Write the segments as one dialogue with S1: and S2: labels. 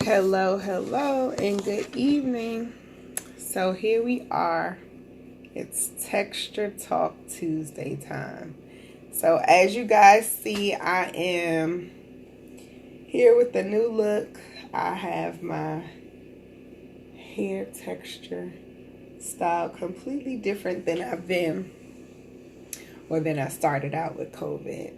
S1: Hello, and good evening. So here we are. It's Texture Talk Tuesday time. So as you guys see, I am here with the new look. I have my hair texture style completely different than I've been, or than I started out with COVID.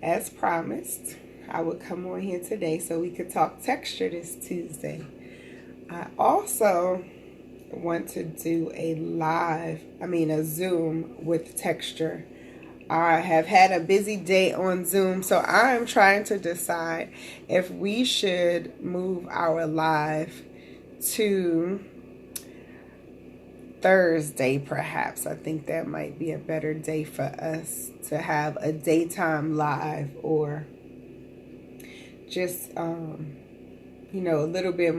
S1: As promised, I would come on here today so we could talk texture this Tuesday. I also want to do a Zoom with texture. I have had a busy day on Zoom, so I am trying to decide if we should move our live to Thursday, perhaps. I think that might be a better day for us to have a daytime live, or just a little bit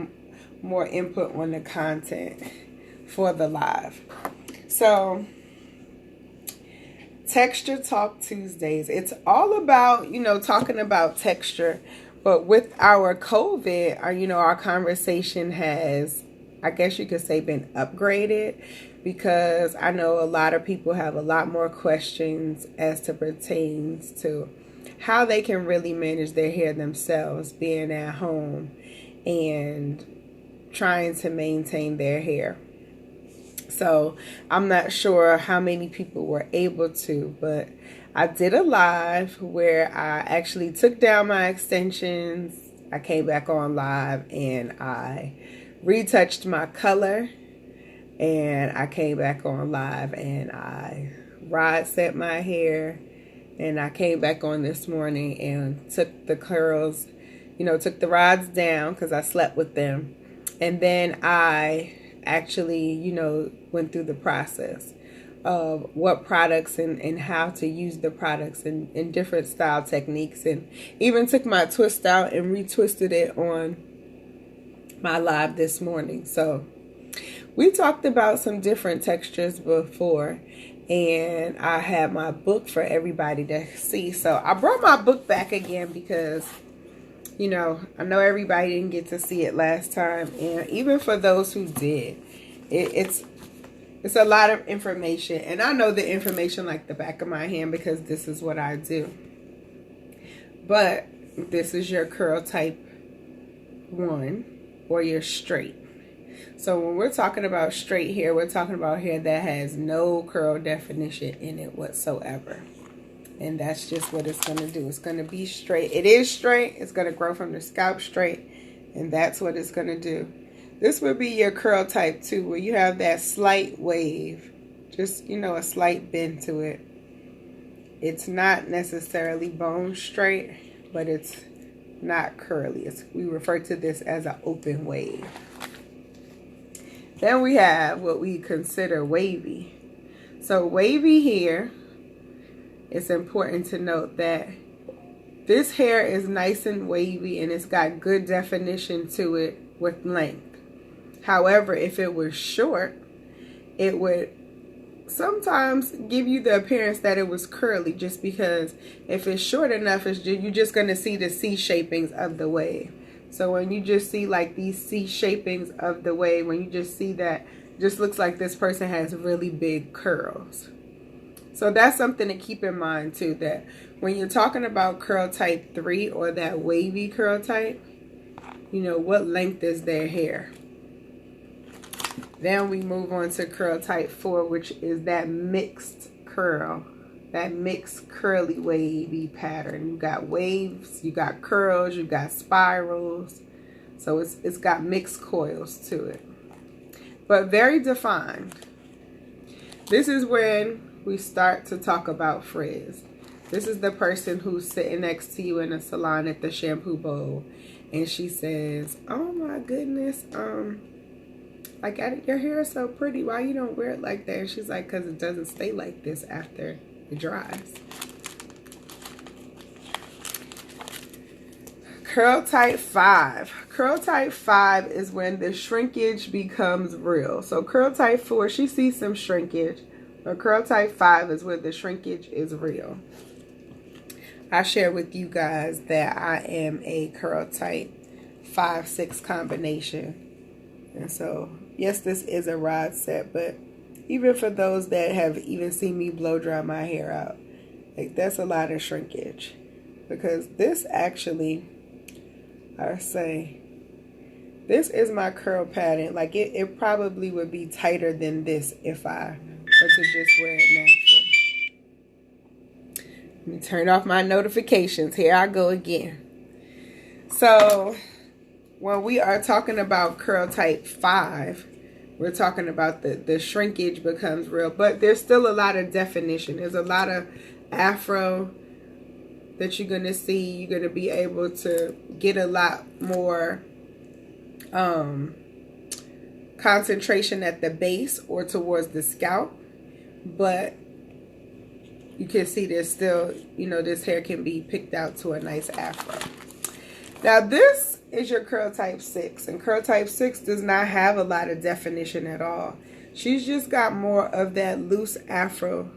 S1: more input on the content for the live. So Texture Talk Tuesdays, it's all about talking about texture, but with our COVID, our conversation has, I guess you could say, been upgraded, because I know a lot of people have a lot more questions as to pertains to how they can really manage their hair themselves, being at home and trying to maintain their hair. So I'm not sure how many people were able to, but I did a live where I actually took down my extensions. I came back on live and I retouched my color, and I came back on live and I rod set my hair. And I came back on this morning and took the curls, took the rods down because I slept with them. And then I actually, went through the process of what products and how to use the products and different style techniques. And even took my twist out and retwisted it on my live this morning. So we talked about some different textures before. And I have my book for everybody to see. So I brought my book back again because, I know everybody didn't get to see it last time. And even for those who did, it's a lot of information. And I know the information like the back of my hand because this is what I do. But this is your curl type 1 or your straight. So when we're talking about straight hair, we're talking about hair that has no curl definition in it whatsoever. And that's just what it's going to do. It's going to be straight. It is straight. It's going to grow from the scalp straight. And that's what it's going to do. This would be your curl type 2, where you have that slight wave. Just, a slight bend to it. It's not necessarily bone straight, but it's not curly. We refer to this as an open wave. Then we have what we consider wavy. So wavy hair, it's important to note that this hair is nice and wavy and it's got good definition to it with length. However, if it was short, it would sometimes give you the appearance that it was curly, just because if it's short enough, you're just going to see the C shapings of the wave. So when you just see like these C shapings of the wave, when you just see that, just looks like this person has really big curls. So that's something to keep in mind too, that when you're talking about curl type 3 or that wavy curl type, what length is their hair? Then we move on to curl type 4, which is that mixed curl. That mixed curly wavy pattern. You got waves, you got curls, you got spirals. So it's got mixed coils to it. But very defined. This is when we start to talk about frizz. This is the person who's sitting next to you in a salon at the shampoo bowl. And she says, "Oh my goodness, your hair is so pretty. Why you don't wear it like that?" And she's like, "Because it doesn't stay like this after it dries." Curl type 5. Curl type 5 is when the shrinkage becomes real. So curl type 4, she sees some shrinkage. But curl type 5 is where the shrinkage is real. I share with you guys that I am a curl type 5-6 combination. And so, yes, this is a rod set, but even for those that have even seen me blow dry my hair out, like, that's a lot of shrinkage. Because this actually, I say, this is my curl pattern. Like, it probably would be tighter than this if I were to just wear it natural. Let me turn off my notifications. Here I go again. So, when we are talking about curl type 5, we're talking about the shrinkage becomes real. But there's still a lot of definition. There's a lot of afro that you're going to see. You're going to be able to get a lot more concentration at the base or towards the scalp. But you can see there's still, you know, this hair can be picked out to a nice afro. Now this is your curl type 6, and curl type 6 does not have a lot of definition at all. She's just got more of that loose afro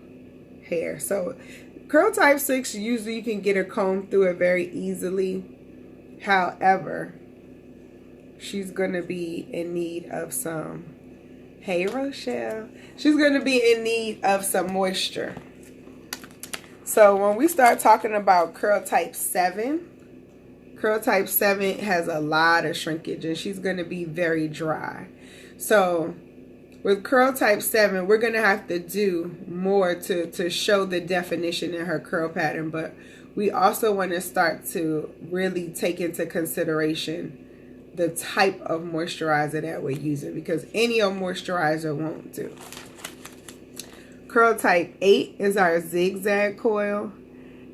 S1: hair. So curl type 6, usually you can get her combed through it very easily. However, she's going to be in need of some, hey Rochelle, she's going to be in need of some moisture. So when we start talking about curl type 7 has a lot of shrinkage, and she's going to be very dry. So with curl type 7, we're going to have to do more to show the definition in her curl pattern, but we also want to start to really take into consideration the type of moisturizer that we're using, because any old moisturizer won't do. Curl type 8 is our zigzag coil,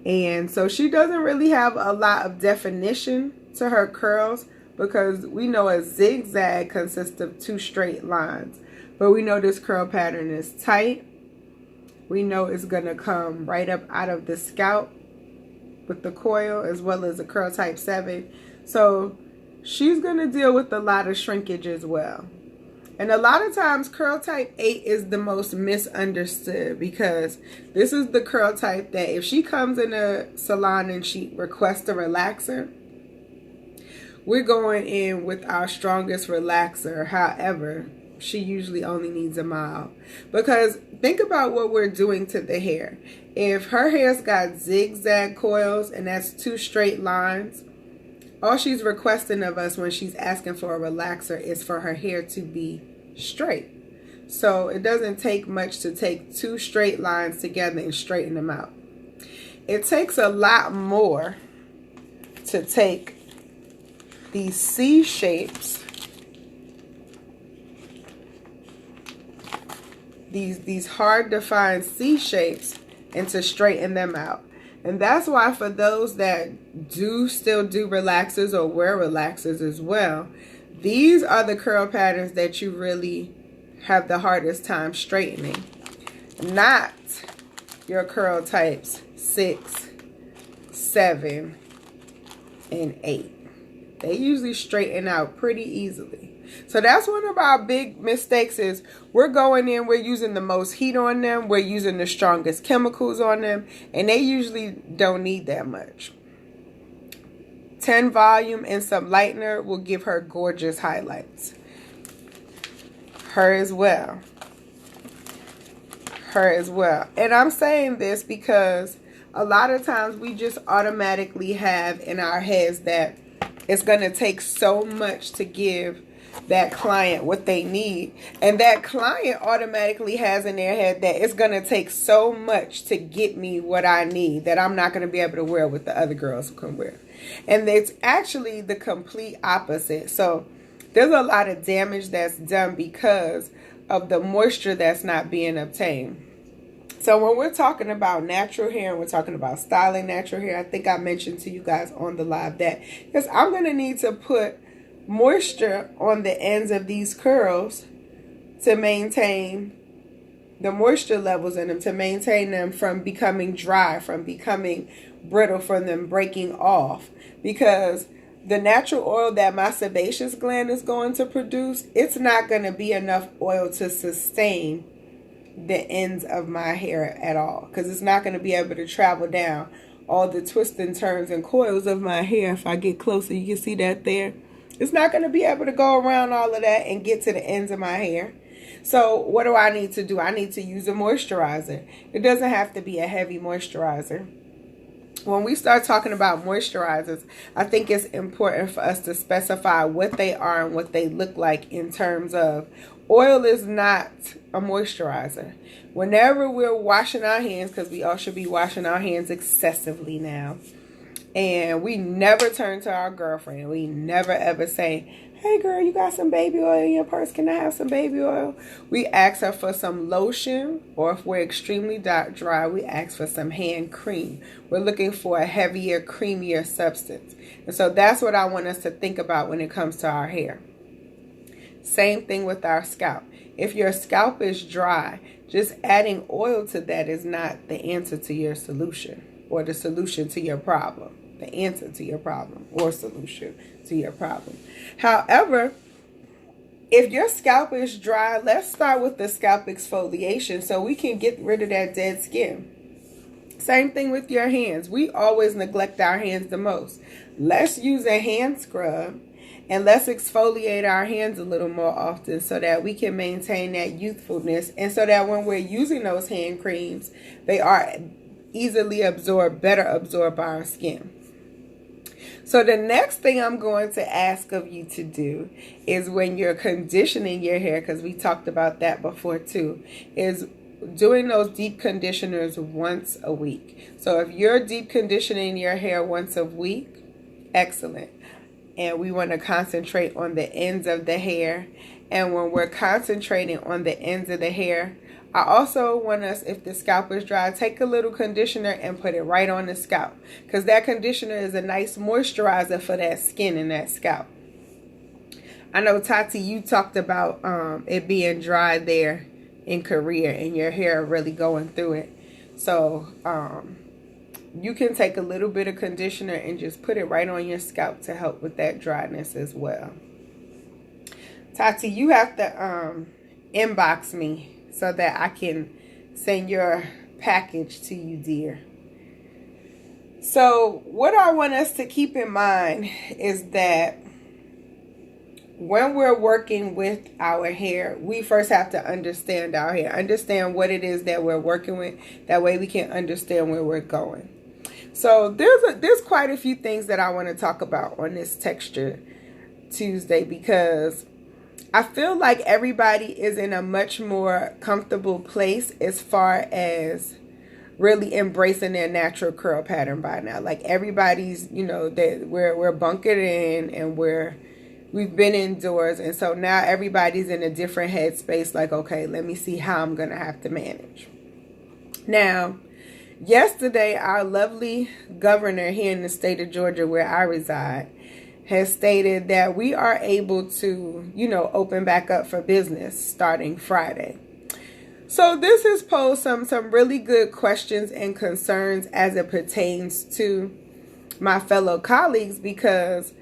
S1: and so she doesn't really have a lot of definition to her curls, because we know a zigzag consists of 2 straight lines, but we know this curl pattern is tight. We know it's going to come right up out of the scalp with the coil, as well as the curl type 7. So she's going to deal with a lot of shrinkage as well. And a lot of times curl type 8 is the most misunderstood, because this is the curl type that if she comes in a salon and she requests a relaxer, we're going in with our strongest relaxer. However, she usually only needs a mild, because think about what we're doing to the hair. If her hair's got zigzag coils and that's 2 straight lines, all she's requesting of us when she's asking for a relaxer is for her hair to be straight. So it doesn't take much to take 2 straight lines together and straighten them out. It takes a lot more to take these C shapes, these hard to find C shapes, and to straighten them out. And that's why for those that do still do relaxers or wear relaxers as well, these are the curl patterns that you really have the hardest time straightening. Not your curl types 6, 7, and 8. They usually straighten out pretty easily. So that's one of our big mistakes is we're going in, we're using the most heat on them, we're using the strongest chemicals on them, and they usually don't need that much. 10 volume and some lightener will give her gorgeous highlights. Her as well. Her as well. And I'm saying this because a lot of times we just automatically have in our heads that it's going to take so much to give that client what they need, and that client automatically has in their head that it's going to take so much to get me what I need that I'm not going to be able to wear what the other girls can wear. And it's actually the complete opposite. So there's a lot of damage that's done because of the moisture that's not being obtained. So when we're talking about natural hair and we're talking about styling natural hair, I think I mentioned to you guys on the live that because I'm going to need to put moisture on the ends of these curls to maintain the moisture levels in them, to maintain them from becoming dry, from becoming brittle, from them breaking off. Because the natural oil that my sebaceous gland is going to produce, it's not going to be enough oil to sustain the ends of my hair at all, because it's not going to be able to travel down all the twists and turns and coils of my hair. If I get closer, you can see that there. It's not going to be able to go around all of that and get to the ends of my hair. So what do I need to do? I need to use a moisturizer. It doesn't have to be a heavy moisturizer. When we start talking about moisturizers, I think it's important for us to specify what they are and what they look like in terms of oil is not a moisturizer. Whenever we're washing our hands, because we all should be washing our hands excessively now, and we never turn to our girlfriend. We never ever say, hey girl, you got some baby oil in your purse? Can I have some baby oil? We ask her for some lotion, or if we're extremely dry, we ask for some hand cream. We're looking for a heavier, creamier substance. And so that's what I want us to think about when it comes to our hair. Same thing with our scalp. If your scalp is dry, just adding oil to that is not the answer to your solution or the solution to your problem. The answer to your problem or solution to your problem. However, if your scalp is dry, let's start with the scalp exfoliation so we can get rid of that dead skin. Same thing with your hands. We always neglect our hands the most. Let's use a hand scrub and let's exfoliate our hands a little more often so that we can maintain that youthfulness, and so that when we're using those hand creams, they are easily absorbed, better absorbed by our skin. So the next thing I'm going to ask of you to do is when you're conditioning your hair, because we talked about that before too, is doing those deep conditioners once a week. So if you're deep conditioning your hair once a week, excellent. And we want to concentrate on the ends of the hair. And when we're concentrating on the ends of the hair, I also want us, if the scalp is dry, take a little conditioner and put it right on the scalp, because that conditioner is a nice moisturizer for that skin and that scalp. I know, Tati, you talked about it being dry there in Korea and your hair really going through it. So you can take a little bit of conditioner and just put it right on your scalp to help with that dryness as well. Tati, you have to inbox me so that I can send your package to you, dear. So what I want us to keep in mind is that when we're working with our hair, we first have to understand our hair, understand what it is that we're working with. That way we can understand where we're going. So there's quite a few things that I want to talk about on this Texture Tuesday, because I feel like everybody is in a much more comfortable place as far as really embracing their natural curl pattern by now. Like everybody's, you know, that we're bunkered in and we've been indoors, and so now everybody's in a different headspace. Like, okay, let me see how I'm gonna have to manage. Now, yesterday, our lovely governor here in the state of Georgia, where I reside, has stated that we are able to, you know, open back up for business starting Friday. So this has posed some really good questions and concerns as it pertains to my fellow colleagues, because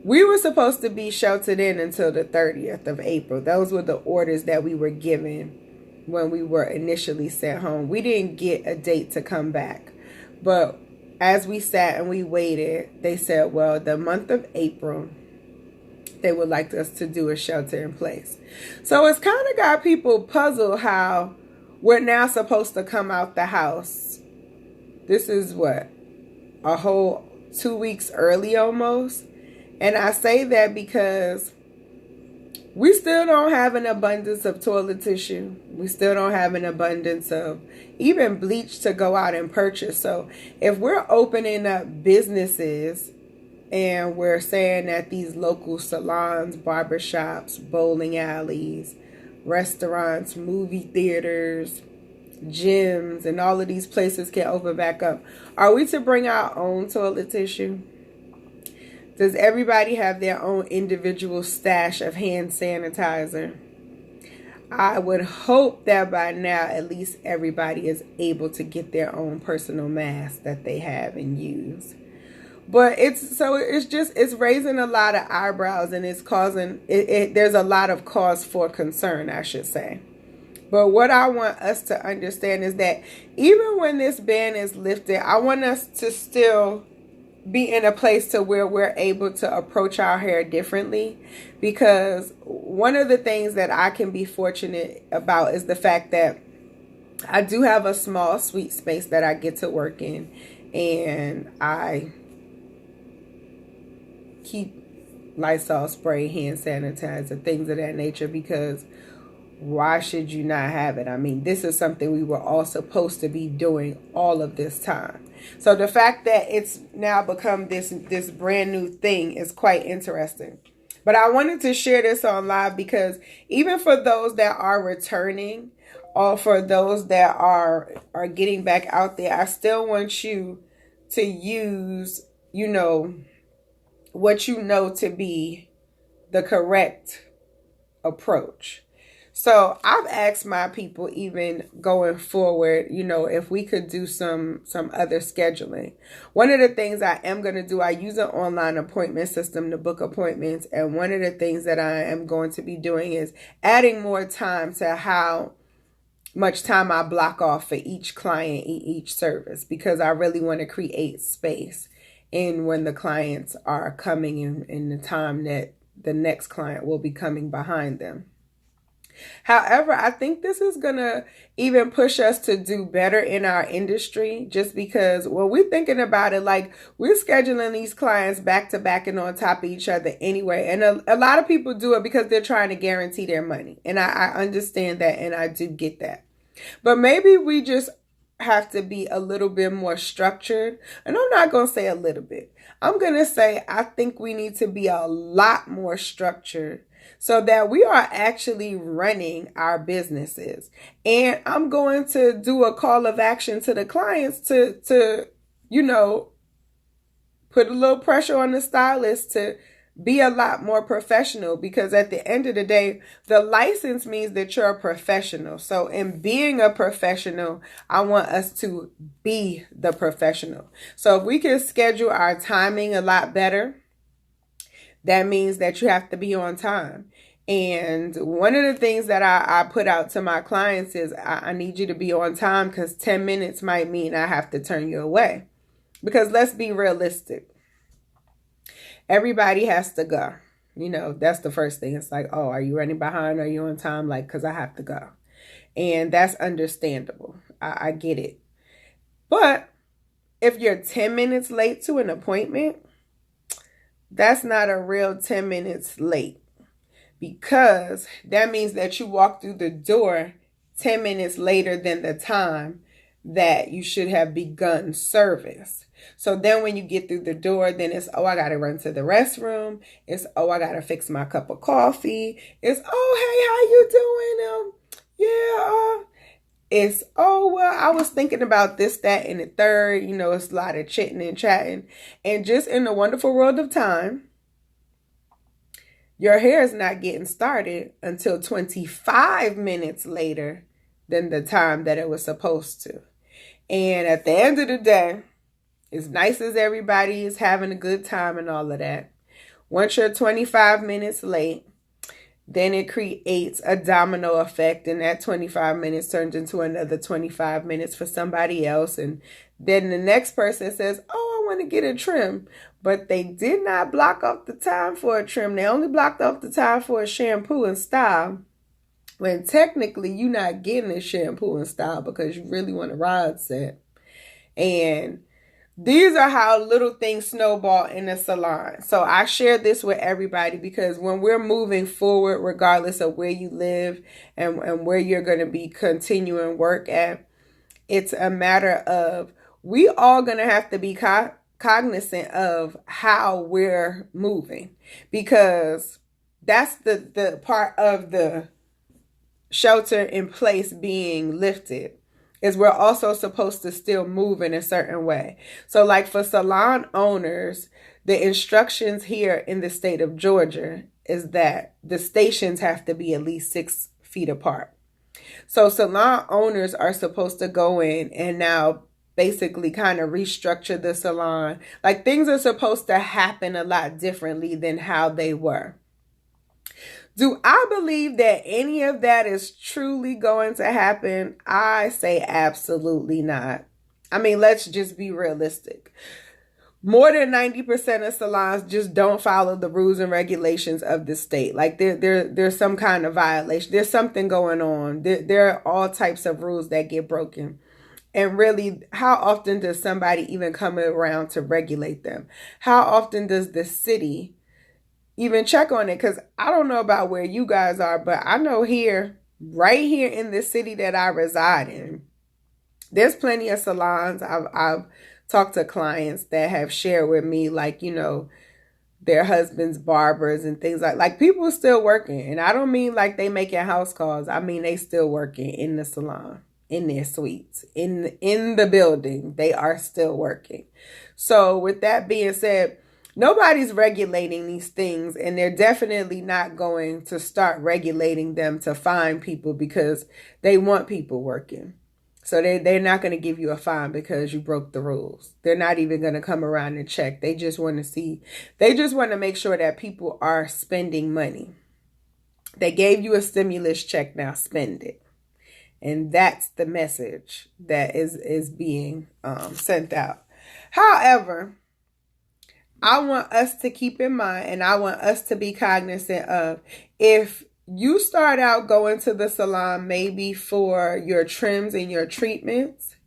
S1: we were supposed to be sheltered in until the 30th of April. Those were the orders that we were given when we were initially sent home. We didn't get a date to come back, but as we sat and we waited, they said, well, the month of April, they would like us to do a shelter in place. So it's kind of got people puzzled how we're now supposed to come out the house. This is what, a whole 2 weeks early almost. And I say that because we still don't have an abundance of toilet tissue. We still don't have an abundance of even bleach to go out and purchase. So if we're opening up businesses and we're saying that these local salons, barbershops, bowling alleys, restaurants, movie theaters, gyms, and all of these places can open back up, are we to bring our own toilet tissue? Does everybody have their own individual stash of hand sanitizer? I would hope that by now at least everybody is able to get their own personal mask that they have and use. But it's raising a lot of eyebrows, and it's causing there's a lot of cause for concern, I should say. But what I want us to understand is that even when this ban is lifted, I want us to still be in a place to where we're able to approach our hair differently, because one of the things that I can be fortunate about is the fact that I do have a small sweet space that I get to work in, and I keep Lysol spray, hand sanitizer, things of that nature, because why should you not have it? I mean, this is something we were all supposed to be doing all of this time. So the fact that it's now become this brand new thing is quite interesting. But I wanted to share this on live because even for those that are returning, or for those that are getting back out there, I still want you to use, what you know to be the correct approach. So I've asked my people, even going forward, if we could do some other scheduling. One of the things I am going to do, I use an online appointment system to book appointments. And one of the things that I am going to be doing is adding more time to how much time I block off for each client, each service, because I really want to create space in when the clients are coming in the time that the next client will be coming behind them. However, I think this is going to even push us to do better in our industry, just because when we're thinking about it, like, we're scheduling these clients back to back and on top of each other anyway. And a lot of people do it because they're trying to guarantee their money. And I understand that, and I do get that. But maybe we just have to be a little bit more structured. And I'm not going to say a little bit. I'm going to say I think we need to be a lot more structured, so that we are actually running our businesses. And I'm going to do a call of action to the clients to put a little pressure on the stylist to be a lot more professional, because at the end of the day, the license means that you're a professional. So in being a professional, I want us to be the professional. So if we can schedule our timing a lot better, that means that you have to be on time. And one of the things that I put out to my clients is I need you to be on time, because 10 minutes might mean I have to turn you away. Because let's be realistic. Everybody has to go. That's the first thing. It's like, oh, are you running behind? Are you on time? Like, because I have to go. And that's understandable. I get it. But if you're 10 minutes late to an appointment, that's not a real 10 minutes late, because that means that you walk through the door 10 minutes later than the time that you should have begun service. So then when you get through the door, then it's, oh, I got to run to the restroom. It's, oh, I got to fix my cup of coffee. It's, oh, hey, how you doing? It's, oh, well, I was thinking about this, that, and the third. It's a lot of chitting and chatting. And just in the wonderful world of time, your hair is not getting started until 25 minutes later than the time that it was supposed to. And at the end of the day, as nice as everybody is having a good time and all of that, once you're 25 minutes late, then it creates a domino effect, and that 25 minutes turns into another 25 minutes for somebody else. And then the next person says, oh, I want to get a trim, but they did not block off the time for a trim. They only blocked off the time for a shampoo and style, when technically you're not getting a shampoo and style because you really want a rod set. And these are how little things snowball in the salon. So I share this with everybody, because when we're moving forward, regardless of where you live and where you're going to be continuing work at, it's a matter of we all going to have to be cognizant of how we're moving, because that's the part of the shelter in place being lifted, is we're also supposed to still move in a certain way. So like for salon owners, the instructions here in the state of Georgia is that the stations have to be at least 6 feet apart. So salon owners are supposed to go in and now basically kind of restructure the salon. Like, things are supposed to happen a lot differently than how they were. Do I believe that any of that is truly going to happen? I say absolutely not. I mean, let's just be realistic. More than 90% of salons just don't follow the rules and regulations of the state. Like there's some kind of violation. There's something going on. There are all types of rules that get broken. And really, how often does somebody even come around to regulate them? How often does the city even check on it? Because I don't know about where you guys are, but I know here, right here in the city that I reside in, there's plenty of salons. I've talked to clients that have shared with me, like, their husband's barbers and things like people are still working. And I don't mean like they making house calls. I mean they still working in the salon, in their suites, in the building. They are still working. So with that being said, nobody's regulating these things, and they're definitely not going to start regulating them to fine people because they want people working. So they're not going to give you a fine because you broke the rules. They're not even going to come around and check. They just want to make sure that people are spending money. They gave you a stimulus check, now spend it. And that's the message that is being sent out. However, I want us to keep in mind, and I want us to be cognizant of, if you start out going to the salon maybe for your trims and your treatments,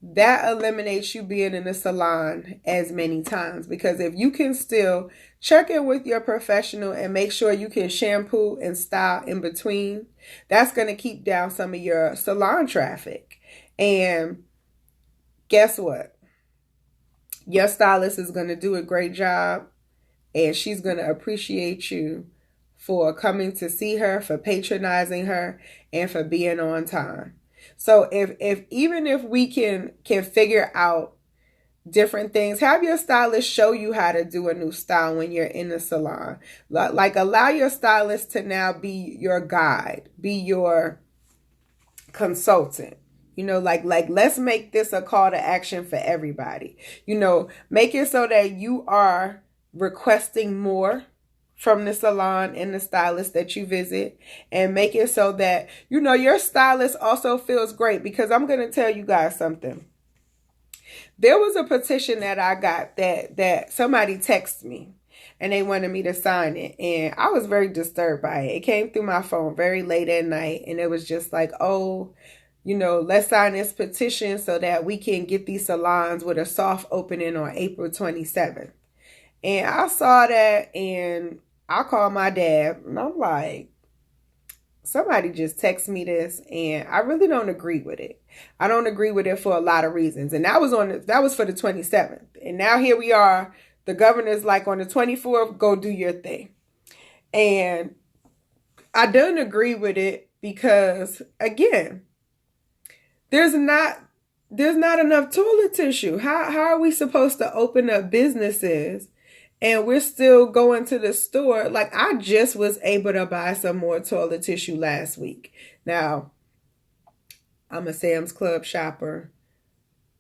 S1: that eliminates you being in the salon as many times. Because if you can still check in with your professional and make sure you can shampoo and style in between, that's going to keep down some of your salon traffic. And guess what? Your stylist is going to do a great job, and she's going to appreciate you for coming to see her, for patronizing her, and for being on time. So even if we can figure out different things, have your stylist show you how to do a new style when you're in the salon. Like, allow your stylist to now be your guide, be your consultant. Like let's make this a call to action for everybody. Make it so that you are requesting more from the salon and the stylist that you visit, and make it so that, your stylist also feels great. Because I'm going to tell you guys something. There was a petition that I got that somebody texted me, and they wanted me to sign it. And I was very disturbed by it. It came through my phone very late at night, and it was just like, let's sign this petition so that we can get these salons with a soft opening on April 27th. And I saw that, and I called my dad, and I'm like, somebody just texted me this, and I really don't agree with it. I don't agree with it for a lot of reasons. And that was for the 27th. And now here we are. The governor's like, on the 24th, go do your thing. And I don't agree with it because, again, there's not enough toilet tissue. How are we supposed to open up businesses and we're still going to the store? Like, I just was able to buy some more toilet tissue last week. Now, I'm a Sam's Club shopper.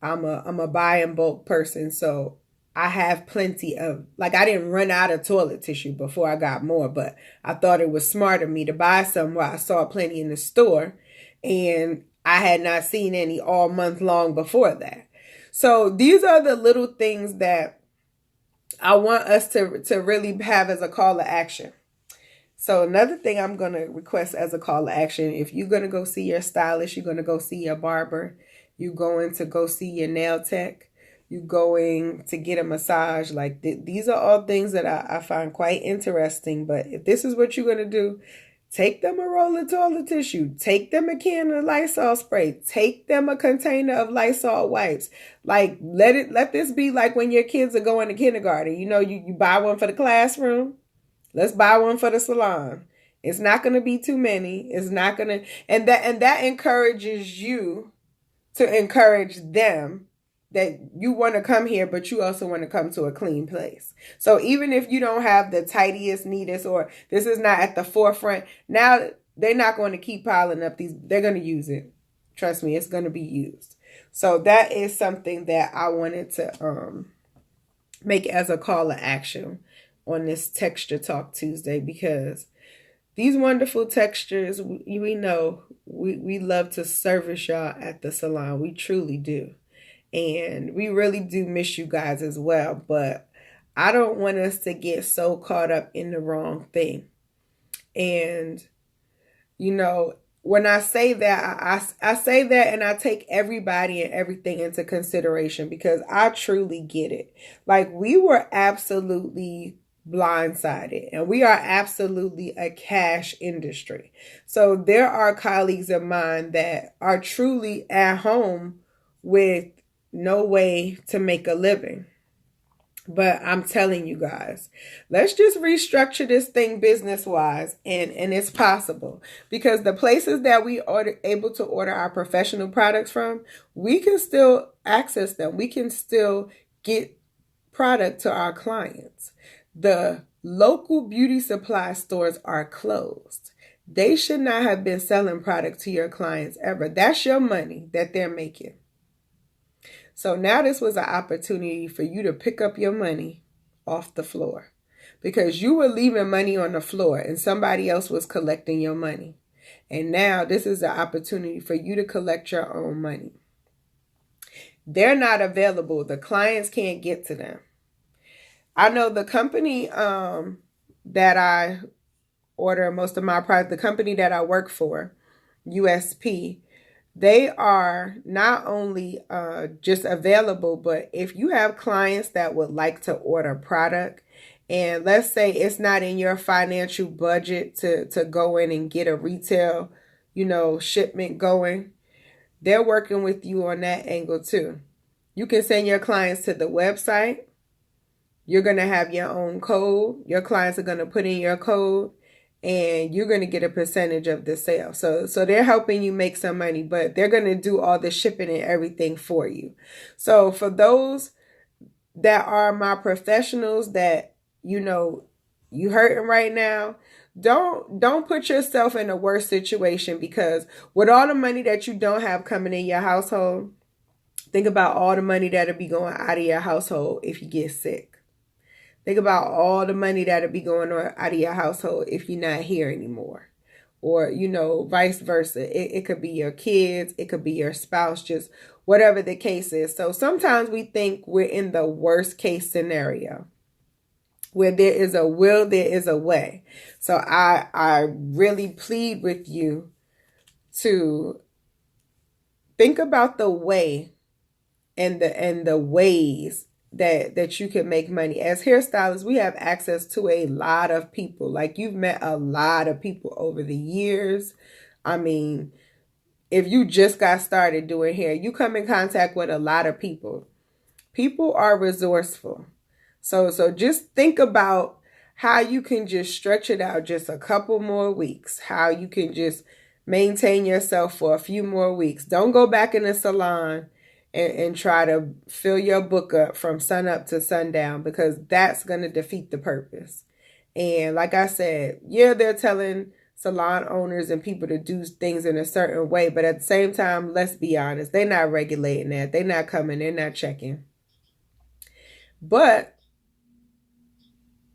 S1: I'm a buy in bulk person, so I have plenty of, I didn't run out of toilet tissue before I got more, but I thought it was smart of me to buy some while I saw plenty in the store, and I had not seen any all month long before that. So these are the little things that I want us to really have as a call to action. So another thing I'm going to request as a call to action, if you're going to go see your stylist, you're going to go see your barber, you're going to go see your nail tech, you're going to get a massage, these are all things that I find quite interesting. But if this is what you're going to do, take them a roll of toilet tissue. Take them a can of Lysol spray. Take them a container of Lysol wipes. Let this be like when your kids are going to kindergarten. You buy one for the classroom. Let's buy one for the salon. It's not going to be too many. It's not going to, and that encourages you to encourage them that you want to come here, but you also want to come to a clean place. So even if you don't have the tidiest, neatest, or this is not at the forefront, now they're not going to keep piling up these. They're going to use it. Trust me, it's going to be used. So that is something that I wanted to make as a call to action on this Texture Talk Tuesday, because These wonderful textures, we know we love to service y'all at the salon. We truly do. And we really do miss you guys as well. But I don't want us to get so caught up in the wrong thing. And, you know, when I say that, I say that and I take everybody and everything into consideration because I truly get it. Like, we were absolutely blindsided and we are absolutely a cash industry. So there are colleagues of mine that are truly at home with no way to make a living. But I'm telling you guys, let's just restructure this thing business wise, and it's possible because the places that we are able to order our professional products from, we can still access them. We can still get product to our clients. The local beauty supply stores are closed. They should not have been selling product to your clients ever. That's your money that they're making. So now this was an opportunity for you to pick up your money off the floor because you were leaving money on the floor and somebody else was collecting your money. And now this is an opportunity for you to collect your own money. They're not available. The clients can't get to them. I know the company that I order most of my product, the company that I work for, USP, they are not only just available, but if you have clients that would like to order product, and let's say it's not in your financial budget to go in and get a retail, shipment going, they're working with you on that angle too. You can send your clients to the website. You're going to have your own code. Your clients are going to put in your code. And you're going to get a percentage of the sale. So they're helping you make some money, but they're going to do all the shipping and everything for you. So for those that are my professionals that, you hurting right now, don't put yourself in a worse situation because with all the money that you don't have coming in your household, think about all the money that'll be going out of your household if you get sick. Think about all the money that'll be going on out of your household if you're not here anymore. Or, vice versa. It could be your kids. It could be your spouse, just whatever the case is. So sometimes we think we're in the worst case scenario. Where there is a will, there is a way. So I really plead with you to think about the way and the ways that you can make money. As hairstylists, we have access to a lot of people. Like, you've met a lot of people over the years. I mean, if you just got started doing hair, you come in contact with a lot of people. People are resourceful. So just think about how you can just stretch it out just a couple more weeks, how you can just maintain yourself for a few more weeks. Don't go back in the salon and try to fill your book up from sun up to sundown because that's going to defeat the purpose. And like I said, yeah, they're telling salon owners and people to do things in a certain way, but at the same time, let's be honest, they're not regulating that. They're not coming, they're not checking. But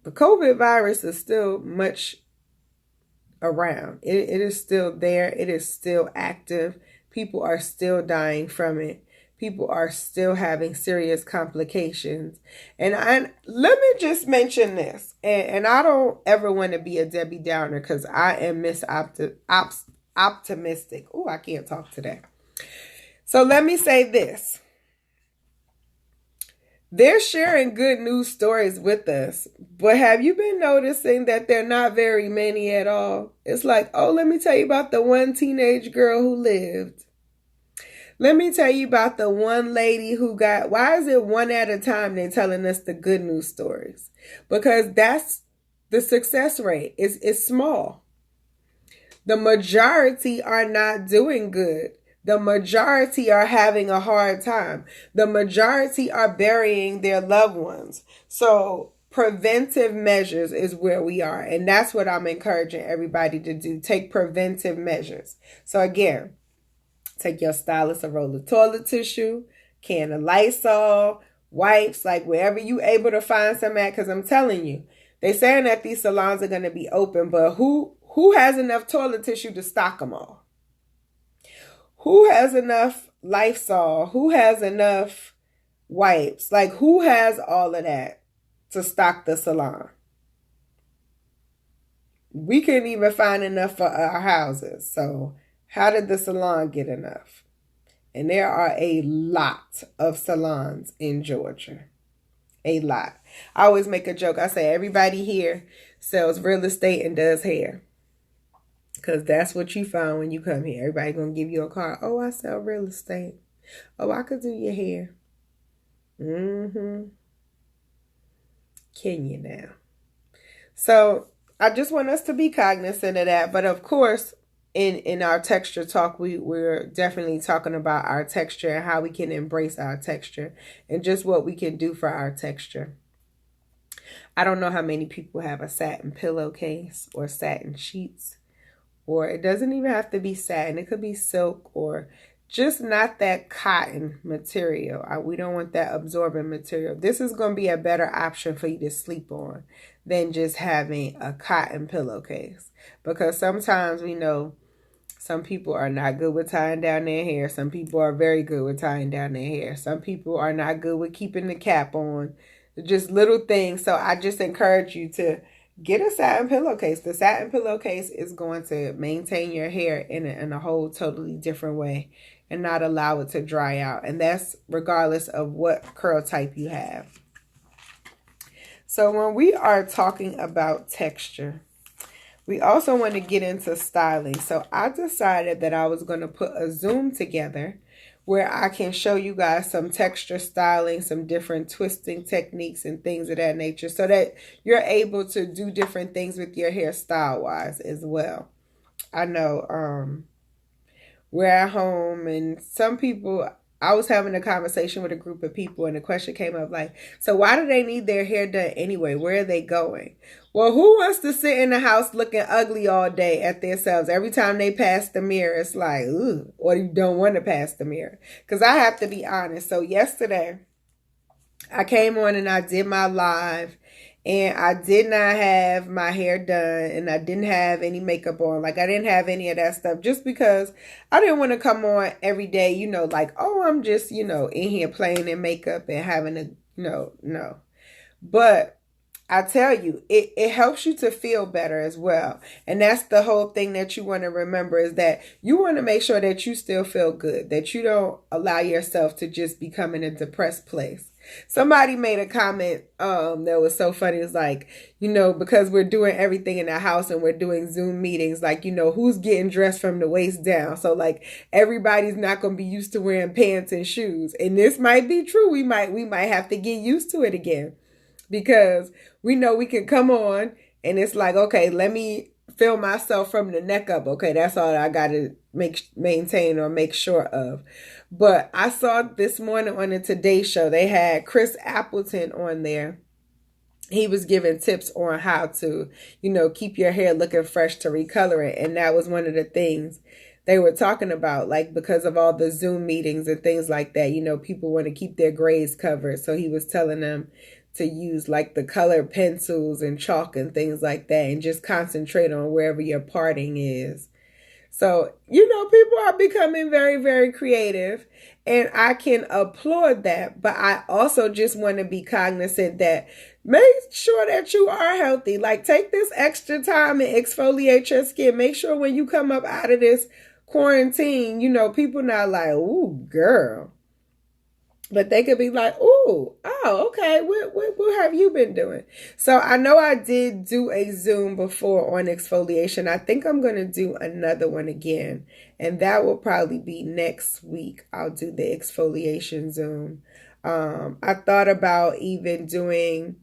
S1: the COVID virus is still much around. It is still there. It is still active. People are still dying from it. People are still having serious complications. And let me just mention this. And I don't ever want to be a Debbie Downer because I am optimistic. Oh, I can't talk today. So let me say this. They're sharing good news stories with us. But have you been noticing that they're not very many at all? It's like, oh, let me tell you about the one teenage girl who lived. Let me tell you about the one lady who got, why is it one at a time they're telling us the good news stories? Because that's the success rate. It's small. The majority are not doing good. The majority are having a hard time. The majority are burying their loved ones. So preventive measures is where we are. And that's what I'm encouraging everybody to do. Take preventive measures. So again, take your stylist a roll of toilet tissue, can of Lysol, wipes, like wherever you able to find some at. Because I'm telling you, they saying that these salons are going to be open, but who Who has enough toilet tissue to stock them all? Who has enough Lysol? Who has enough wipes? Like, who has all of that to stock the salon? We couldn't even find enough for our houses. So how did the salon get enough? And there are a lot of salons in Georgia. A lot. I always make a joke. I say everybody here sells real estate and does hair. Because that's what you find when you come here. Everybody going to give you a card. Oh, I sell real estate. Oh, I could do your hair. Mm-hmm. Can you now? So I just want us to be cognizant of that. But of course, in our texture talk, we're definitely talking about our texture and how we can embrace our texture and just what we can do for our texture. I don't know how many people have a satin pillowcase or satin sheets, or it doesn't even have to be satin. It could be silk or just not that cotton material. We don't want that absorbent material. This is going to be a better option for you to sleep on than just having a cotton pillowcase. Because sometimes we know some people are not good with tying down their hair. Some people are very good with tying down their hair. Some people are not good with keeping the cap on. Just little things. So I just encourage you to get a satin pillowcase. The satin pillowcase is going to maintain your hair in a whole totally different way and not allow it to dry out. And that's regardless of what curl type you have. So when we are talking about texture, we also want to get into styling. So I decided that I was going to put a Zoom together where I can show you guys some texture styling, some different twisting techniques and things of that nature so that you're able to do different things with your hair style-wise as well. I know we're at home and some people, I was having a conversation with a group of people and the question came up like, so why do they need their hair done anyway? Where are they going? Well, who wants to sit in the house looking ugly all day at themselves? Every time they pass the mirror, it's like, ooh, or you don't want to pass the mirror. Because I have to be honest. So yesterday, I came on and I did my live and I did not have my hair done and I didn't have any makeup on. Like I didn't have any of that stuff just because I didn't want to come on every day, you know, like, oh, I'm just, you know, in here playing in makeup and having a, no. But I tell you, it helps you to feel better as well. And that's the whole thing that you want to remember is that you want to make sure that you still feel good, that you don't allow yourself to just become in a depressed place. Somebody made a comment that was so funny. It's like, you know, because we're doing everything in the house and we're doing Zoom meetings, like, you know, who's getting dressed from the waist down? So like everybody's not going to be used to wearing pants and shoes. And this might be true. We might have to get used to it again. Because we know we can come on and it's like, okay, let me film myself from the neck up. Okay, that's all I got to maintain or make sure of. But I saw this morning on the Today Show, they had Chris Appleton on there. He was giving tips on how to, you know, keep your hair looking fresh to recolor it. And that was one of the things they were talking about, like because of all the Zoom meetings and things like that, you know, people want to keep their grays covered. So he was telling them to use like the colored pencils and chalk and things like that and just concentrate on wherever your parting is. So, you know, people are becoming very, very creative and I can applaud that. But I also just want to be cognizant that make sure that you are healthy. Like take this extra time and exfoliate your skin. Make sure when you come up out of this quarantine, you know, people not like, ooh, girl. But they could be like, ooh, oh, okay, what have you been doing? So I know I did do a Zoom before on exfoliation. I think I'm going to do another one again. And that will probably be next week. I'll do the exfoliation Zoom. I thought about even doing,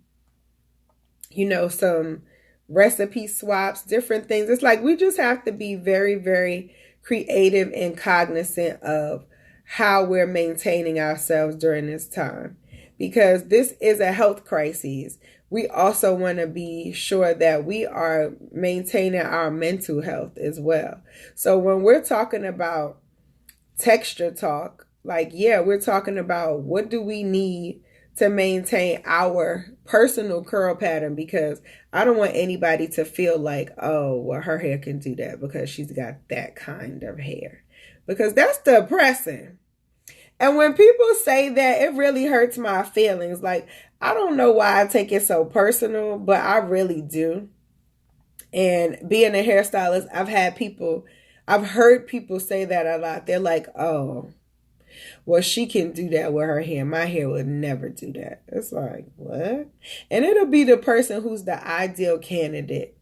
S1: you know, some recipe swaps, different things. It's like we just have to be very, very creative and cognizant of how we're maintaining ourselves during this time, because this is a health crisis. We also want to be sure that we are maintaining our mental health as well. So when we're talking about texture talk, like, yeah, we're talking about what do we need to maintain our personal curl pattern, because I don't want anybody to feel like, oh, well, her hair can do that because she's got that kind of hair, because that's depressing. And when people say that, it really hurts my feelings. Like, I don't know why I take it so personal, but I really do. And being a hairstylist, I've heard people say that a lot. They're like, oh, well, she can do that with her hair. My hair would never do that. It's like, what? And it'll be the person who's the ideal candidate,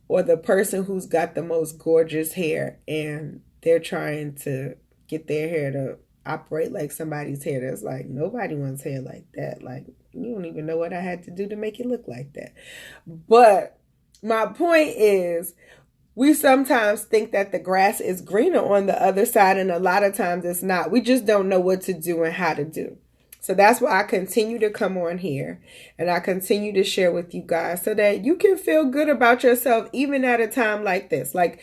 S1: or the person who's got the most gorgeous hair, and they're trying to get their hair to operate like somebody's hair. That's like, nobody wants hair like that. Like, you don't even know what I had to do to make it look like that. But my point is, we sometimes think that the grass is greener on the other side, and a lot of times it's not. We just don't know what to do and how to do. So that's why I continue to come on here, and I continue to share with you guys so that you can feel good about yourself even at a time like this. Like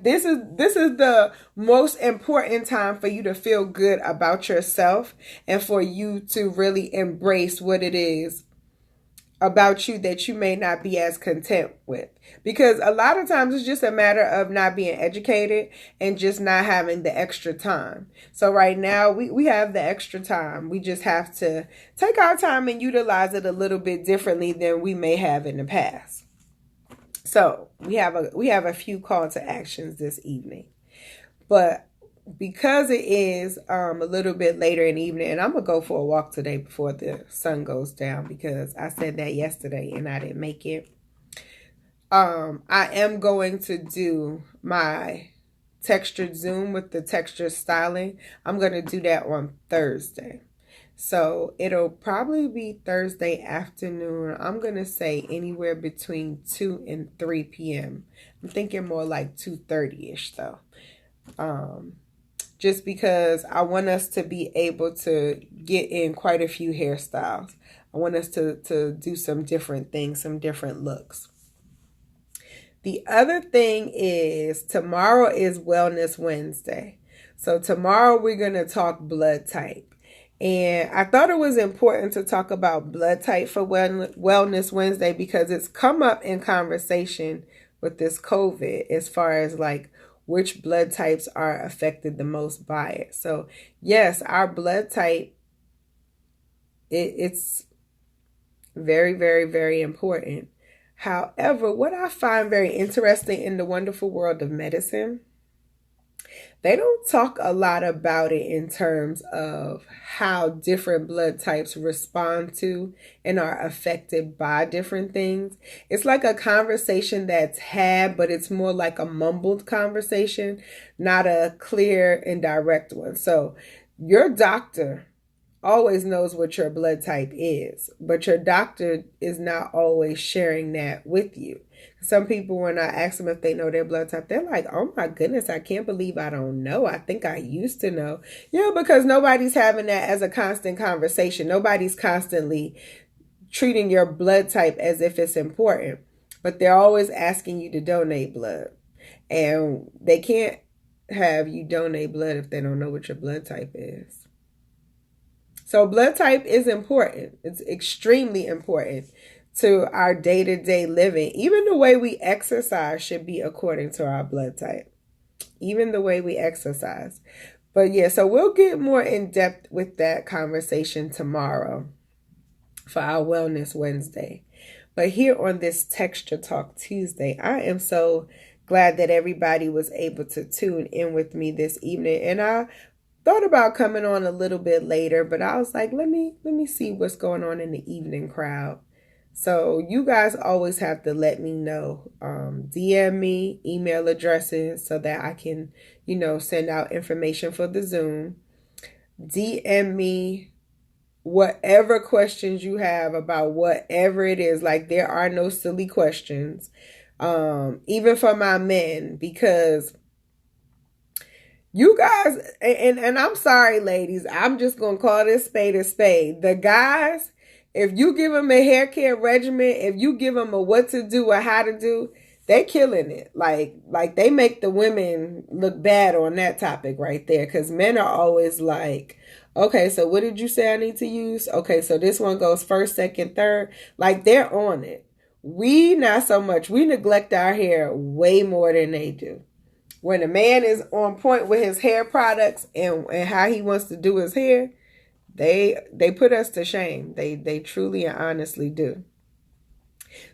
S1: this is the most important time for you to feel good about yourself, and for you to really embrace what it is about you that you may not be as content with. Because a lot of times it's just a matter of not being educated and just not having the extra time. So right now we have the extra time. We just have to take our time and utilize it a little bit differently than we may have in the past. So we have a few call to actions this evening. But because it is a little bit later in the evening, and I'm going to go for a walk today before the sun goes down, because I said that yesterday and I didn't make it. I am going to do my textured zoom with the texture styling. I'm going to do that on Thursday. So it'll probably be Thursday afternoon. I'm going to say anywhere between 2 and 3 p.m. I'm thinking more like 2:30-ish though. Just because I want us to be able to get in quite a few hairstyles. I want us to do some different things, some different looks. The other thing is, tomorrow is Wellness Wednesday. So tomorrow we're going to talk blood type. And I thought it was important to talk about blood type for Wellness Wednesday, because it's come up in conversation with this COVID as far as like which blood types are affected the most by it. So yes, our blood type, it's very, very, very important. However, what I find very interesting in the wonderful world of medicine, they don't talk a lot about it in terms of how different blood types respond to and are affected by different things. It's like a conversation that's had, but it's more like a mumbled conversation, not a clear and direct one. So your doctor always knows what your blood type is, but your doctor is not always sharing that with you. Some people, when I ask them if they know their blood type, they're like, oh my goodness, I can't believe I don't know. I think I used to know. Yeah, because nobody's having that as a constant conversation. Nobody's constantly treating your blood type as if it's important, but they're always asking you to donate blood. And they can't have you donate blood if they don't know what your blood type is. So blood type is important. It's extremely important to our day-to-day living. Even the way we exercise should be according to our blood type. Even the way we exercise. But yeah, so we'll get more in depth with that conversation tomorrow for our Wellness Wednesday. But here on this Texture Talk Tuesday, I am so glad that everybody was able to tune in with me this evening. And I thought about coming on a little bit later, but I was like, let me see what's going on in the evening crowd. So you guys always have to let me know. DM me email addresses so that I can, send out information for the Zoom. DM me whatever questions you have about whatever it is. Like, there are no silly questions. Even for my men, because you guys, and I'm sorry, ladies, I'm just going to call this spade a spade. The guys, if you give them a hair care regimen, if you give them a what to do or how to do, they're killing it. Like they make the women look bad on that topic right there. Because men are always like, Okay, so what did you say I need to use? Okay, so this one goes first, second, third. Like, they're on it. We not so much. We neglect our hair way more than they do. When a man is on point with his hair products and how he wants to do his hair, they put us to shame. They truly and honestly do.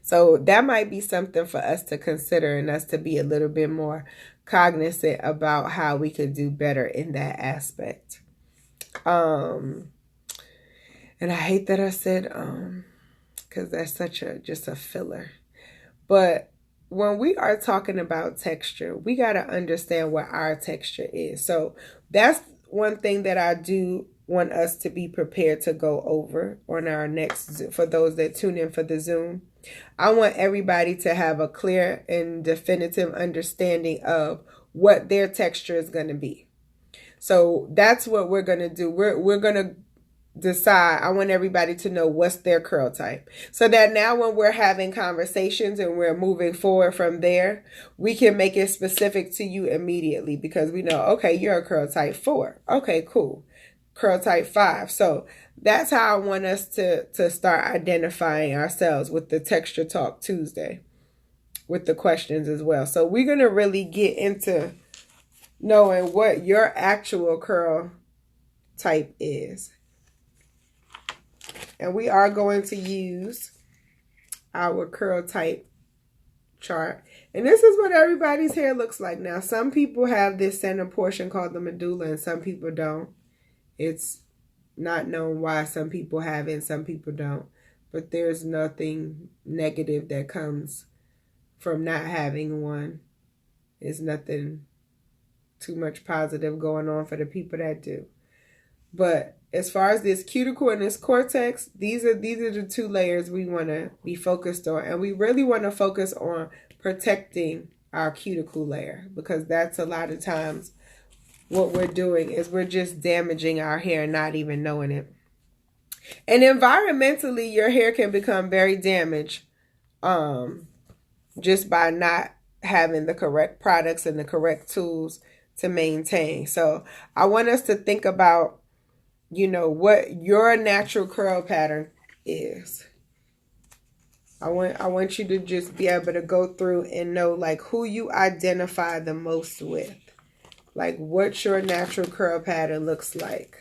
S1: So that might be something for us to consider and us to be a little bit more cognizant about how we could do better in that aspect. And I hate that I said because that's just a filler. But when we are talking about texture, we got to understand what our texture is. So that's one thing that I do want us to be prepared to go over on our next, for those that tune in for the Zoom. I want everybody to have a clear and definitive understanding of what their texture is going to be. So that's what we're going to do. We're going to decide. I want everybody to know what's their curl type, so that now when we're having conversations and we're moving forward from there, we can make it specific to you immediately, because we know, okay, you're a curl type 4. Okay, cool. Curl type 5. So that's how I want us to start identifying ourselves with the Texture Talk Tuesday, with the questions as well. So we're going to really get into knowing what your actual curl type is. And we are going to use our curl type chart. And this is what everybody's hair looks like now. Some people have this center portion called the medulla and some people don't. It's not known why some people have it and some people don't. But there's nothing negative that comes from not having one. There's nothing too much positive going on for the people that do. But as far as this cuticle and this cortex, these are the two layers we want to be focused on. And we really want to focus on protecting our cuticle layer, because that's a lot of times what we're doing is we're just damaging our hair, not even knowing it. And environmentally, your hair can become very damaged just by not having the correct products and the correct tools to maintain. So I want us to think about, you know, what your natural curl pattern is. I want you to just be able to go through and know, like, who you identify the most with. Like, what your natural curl pattern looks like.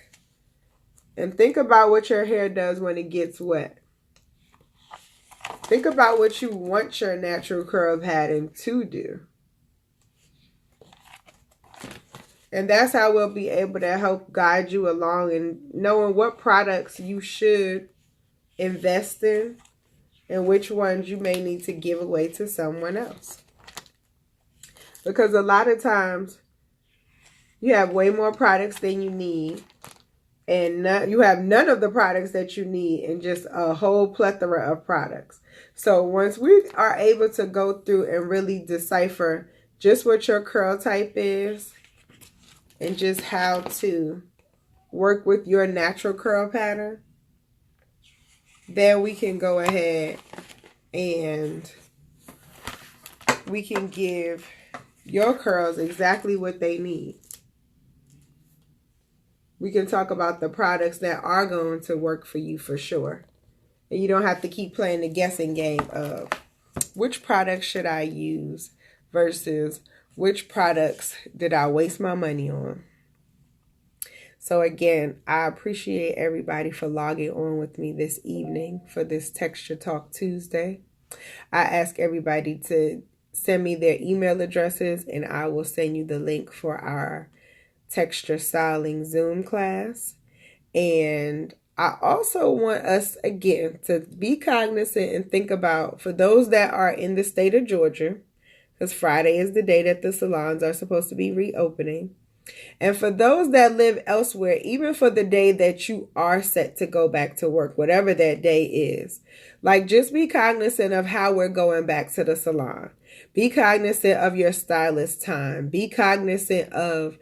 S1: And think about what your hair does when it gets wet. Think about what you want your natural curl pattern to do. And that's how we'll be able to help guide you along in knowing what products you should invest in and which ones you may need to give away to someone else. Because a lot of times you have way more products than you need, and you have none of the products that you need and just a whole plethora of products. So once we are able to go through and really decipher just what your curl type is and just how to work with your natural curl pattern, then we can go ahead and we can give your curls exactly what they need. We can talk about the products that are going to work for you for sure. And you don't have to keep playing the guessing game of which products should I use versus which products did I waste my money on. So again, I appreciate everybody for logging on with me this evening for this Texture Talk Tuesday. I ask everybody to send me their email addresses and I will send you the link for our texture styling Zoom class. And I also want us, again, to be cognizant and think about, for those that are in the state of Georgia, because Friday is the day that the salons are supposed to be reopening. And for those that live elsewhere, even for the day that you are set to go back to work, whatever that day is, like, just be cognizant of how we're going back to the salon. Be cognizant of your stylist time. Be cognizant of,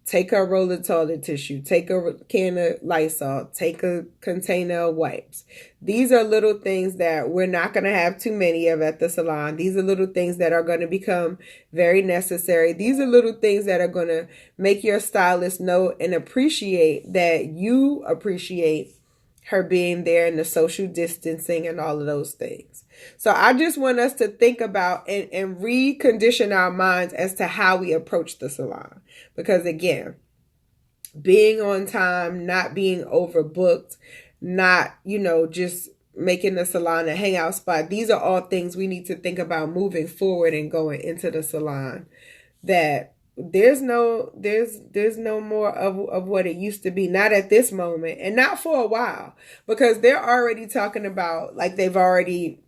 S1: take a roll of toilet tissue, take a can of Lysol, take a container of wipes. These are little things that we're not going to have too many of at the salon. These are little things that are going to become very necessary. These are little things that are going to make your stylist know and appreciate that you appreciate her being there and the social distancing and all of those things. So I just want us to think about and recondition our minds as to how we approach the salon. Because again, being on time, not being overbooked, not, just making the salon a hangout spot. These are all things we need to think about moving forward and going into the salon. That there's no more of what it used to be, not at this moment and not for a while, because they're already talking about, like, they've already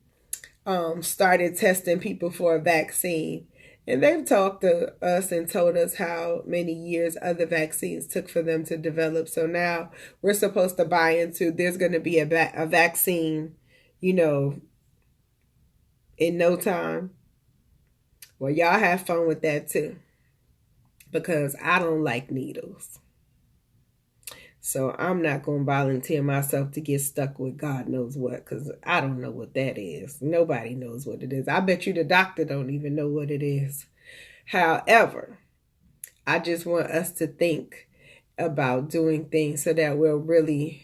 S1: started testing people for a vaccine, and they've talked to us and told us how many years other vaccines took for them to develop. So now we're supposed to buy into there's going to be a vaccine, in no time. Well, y'all have fun with that too, because I don't like needles. So I'm not going to volunteer myself to get stuck with God knows what, because I don't know what that is. Nobody knows what it is. I bet you the doctor don't even know what it is. However, I just want us to think about doing things so that we're really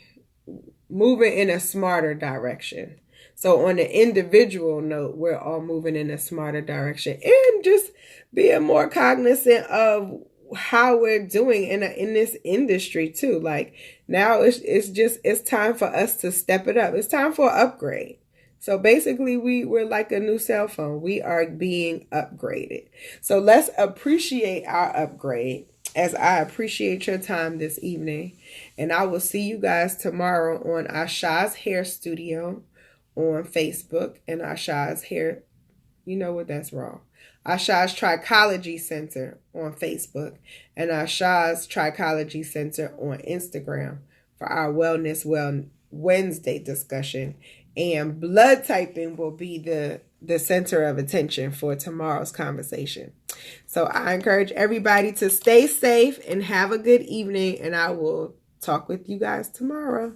S1: moving in a smarter direction. So on the individual note, we're all moving in a smarter direction and just being more cognizant of how we're doing in this industry too. Like, now it's time for us to step it up. It's time for an upgrade. So basically we're like a new cell phone. We are being upgraded. So let's appreciate our upgrade, as I appreciate your time this evening. And I will see you guys tomorrow on Asha's Hair Studio on Facebook and Asha's Hair, that's wrong. Asha's Trichology Center on Facebook and Asha's Trichology Center on Instagram for our Wellness Wednesday discussion. And blood typing will be the center of attention for tomorrow's conversation. So I encourage everybody to stay safe and have a good evening, and I will talk with you guys tomorrow.